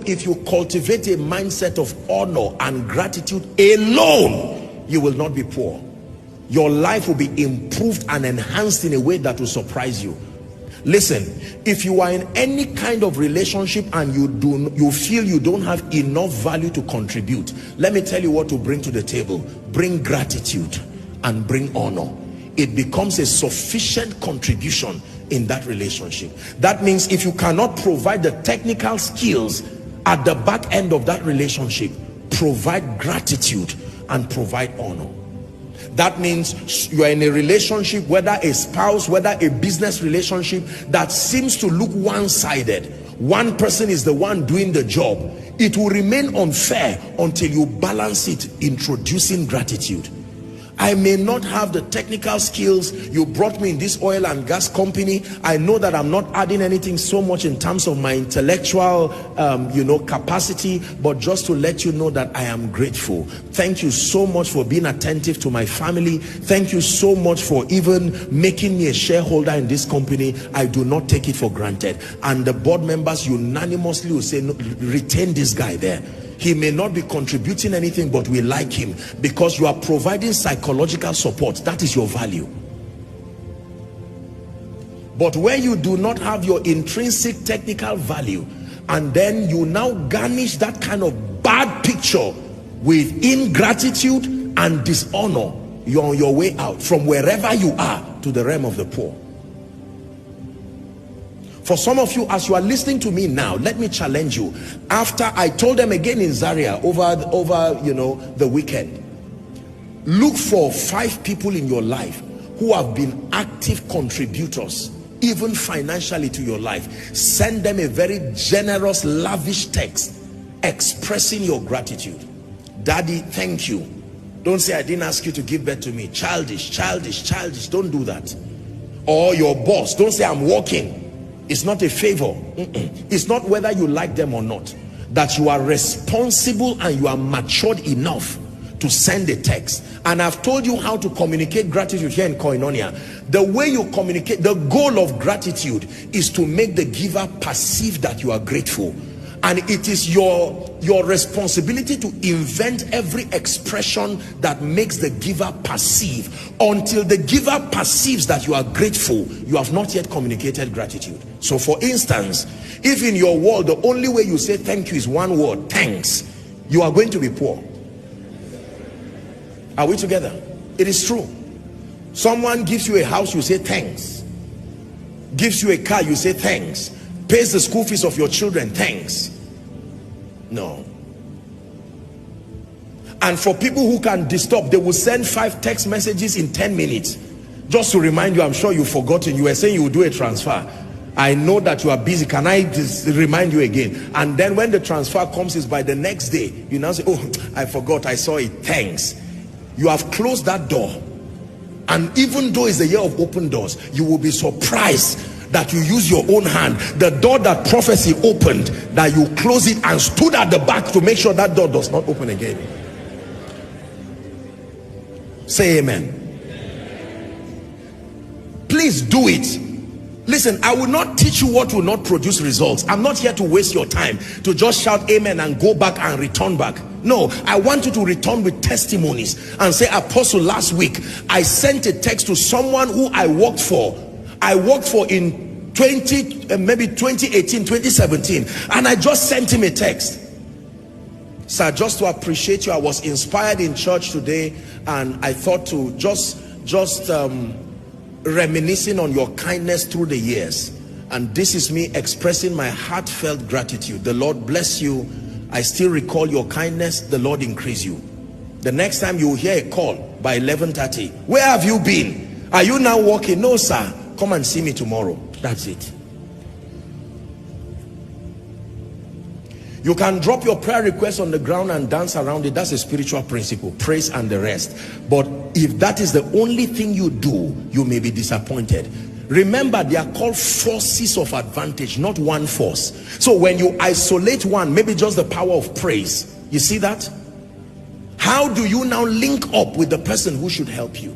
If you cultivate a mindset of honor and gratitude alone, you will not be poor. Your life will be improved and enhanced in a way that will surprise you. Listen, if you are in any kind of relationship and you feel you don't have enough value to contribute, let me tell you what to bring to the table. Bring gratitude and bring honor. It becomes a sufficient contribution in that relationship. That means if you cannot provide the technical skills at the back end of that relationship, provide gratitude and provide honor. That means you are in a relationship, whether a spouse, whether a business relationship, that seems to look one-sided. One person is the one doing the job. It will remain unfair until you balance it, introducing gratitude. I may not have the technical skills. You brought me in this oil and gas company. I know that I'm not adding anything so much in terms of my intellectual capacity, but just to let you know that I am grateful. Thank you so much for being attentive to my family. Thank you so much for even making me a shareholder in this company. I do not take it for granted. And the board members unanimously will say, no, retain this guy there. He may not be contributing anything, but we like him because you are providing psychological support. That is your value. But where you do not have your intrinsic technical value, and then you now garnish that kind of bad picture with ingratitude and dishonor, you're on your way out from wherever you are to the realm of the poor. For some of you, as you are listening to me now, let me challenge you. After I told them again in Zaria over the weekend, look for 5 people in your life who have been active contributors, even financially, to your life. Send them a very generous, lavish text expressing your gratitude. Daddy, thank you. Don't say I didn't ask you to give birth to me. Childish, childish, childish. Don't do that. Or your boss, don't say I'm working. It's not a favor. It's not whether you like them or not. That you are responsible and you are matured enough to send a text. And I've told you how to communicate gratitude here in Koinonia. The way you communicate, the goal of gratitude is to make the giver perceive that you are grateful. And it is your responsibility to invent every expression that makes the giver perceive. Until the giver perceives that you are grateful, you have not yet communicated gratitude. So for instance, if in your world the only way you say thank you is one word, thanks, you are going to be poor. Are we together? It is true. Someone gives you a house, you say thanks. Gives you a car, you say thanks. Pays the school fees of your children, thanks. No. And for people who can disturb, they will send 5 text messages in 10 minutes just to remind you. I'm sure you've forgotten. You were saying you would do a transfer. I know that you are busy. Can I just remind you again? And then when the transfer comes, is by the next day, you now say, oh, I forgot, I saw it, thanks. You have closed that door. And even though it's the year of open doors, you will be surprised that you use your own hand. The door that prophecy opened, that you close it and stood at the back to make sure that door does not open again. Say amen. Please do it. Listen, I will not teach you what will not produce results. I'm not here to waste your time to just shout amen and go back and return back. No, I want you to return with testimonies and say, Apostle, last week I sent a text to someone who I worked for in 2018, 2017, and I just sent him a text. Sir, just to appreciate you, I was inspired in church today, and I thought to just reminiscing on your kindness through the years, and this is me expressing my heartfelt gratitude. The Lord bless you. I still recall your kindness. The Lord increase you. The next time you hear a call by 11:30, where have you been? Are you now working? No, sir. Come and see me tomorrow. That's it. You can drop your prayer request on the ground and dance around it. That's a spiritual principle, praise and the rest. But if that is the only thing you do, you may be disappointed. Remember, they are called forces of advantage, not one force. So when you isolate one, maybe just the power of praise, you see that? How do you now link up with the person who should help you?